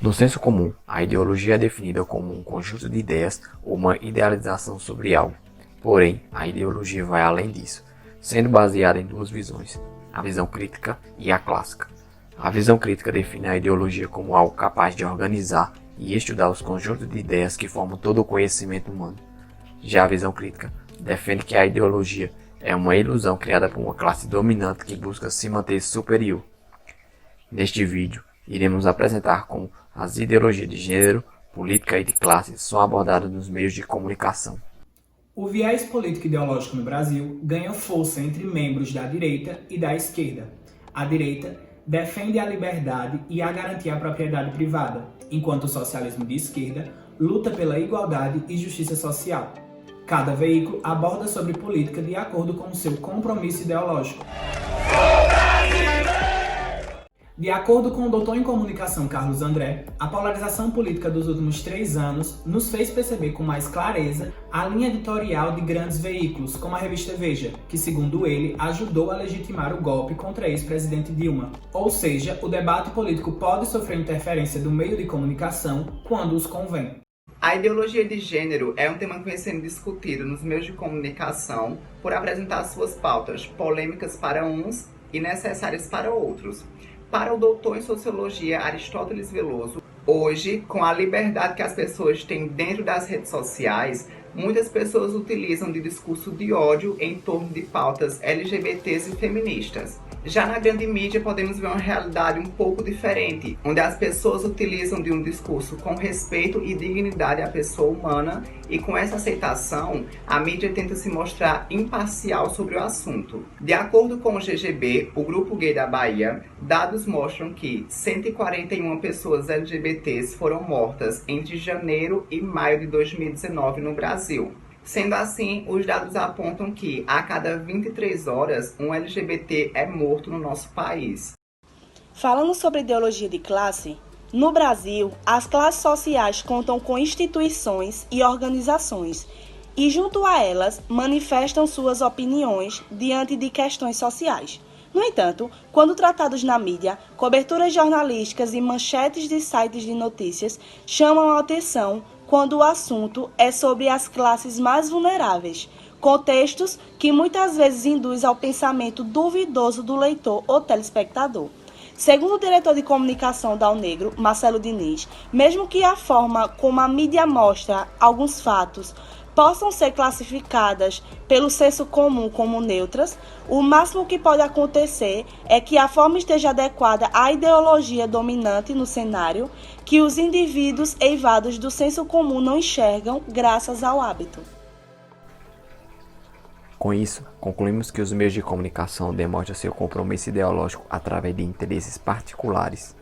No senso comum, a ideologia é definida como um conjunto de ideias ou uma idealização sobre algo. Porém, a ideologia vai além disso, sendo baseada em duas visões, a visão crítica e a clássica. A visão crítica define a ideologia como algo capaz de organizar e estudar os conjuntos de ideias que formam todo o conhecimento humano. Já a visão crítica defende que a ideologia é uma ilusão criada por uma classe dominante que busca se manter superior. Neste vídeo, iremos apresentar como as ideologias de gênero, política e de classe são abordadas nos meios de comunicação. O viés político-ideológico no Brasil ganha força entre membros da direita e da esquerda. A direita defende a liberdade e a garantia à propriedade privada, enquanto o socialismo de esquerda luta pela igualdade e justiça social. Cada veículo aborda sobre política de acordo com o seu compromisso ideológico. De acordo com o doutor em comunicação Carlos André, a polarização política dos últimos 3 anos nos fez perceber com mais clareza a linha editorial de grandes veículos, como a revista Veja, que, segundo ele, ajudou a legitimar o golpe contra a ex-presidente Dilma. Ou seja, o debate político pode sofrer interferência do meio de comunicação quando os convém. A ideologia de gênero é um tema que vem sendo discutido nos meios de comunicação por apresentar suas pautas polêmicas para uns e necessárias para outros. Para o doutor em sociologia Aristóteles Veloso, hoje, com a liberdade que as pessoas têm dentro das redes sociais, muitas pessoas utilizam de discurso de ódio em torno de pautas LGBTs e feministas. Já na grande mídia podemos ver uma realidade um pouco diferente, onde as pessoas utilizam de um discurso com respeito e dignidade à pessoa humana, e com essa aceitação, a mídia tenta se mostrar imparcial sobre o assunto. De acordo com o GGB, o Grupo Gay da Bahia, dados mostram que 141 pessoas LGBTs foram mortas entre janeiro e maio de 2019 no Brasil. Sendo assim, os dados apontam que a cada 23 horas um LGBT é morto no nosso país. Falando sobre ideologia de classe, no Brasil, as classes sociais contam com instituições e organizações e, junto a elas, manifestam suas opiniões diante de questões sociais. No entanto, quando tratados na mídia, coberturas jornalísticas e manchetes de sites de notícias chamam a atenção quando o assunto é sobre as classes mais vulneráveis, contextos que muitas vezes induz ao pensamento duvidoso do leitor ou telespectador. Segundo o diretor de comunicação da Unegro, Marcelo Diniz, mesmo que a forma como a mídia mostra alguns fatos possam ser classificadas pelo senso comum como neutras, o máximo que pode acontecer é que a forma esteja adequada à ideologia dominante no cenário, que os indivíduos eivados do senso comum não enxergam graças ao hábito. Com isso, concluímos que os meios de comunicação demonstram seu compromisso ideológico através de interesses particulares.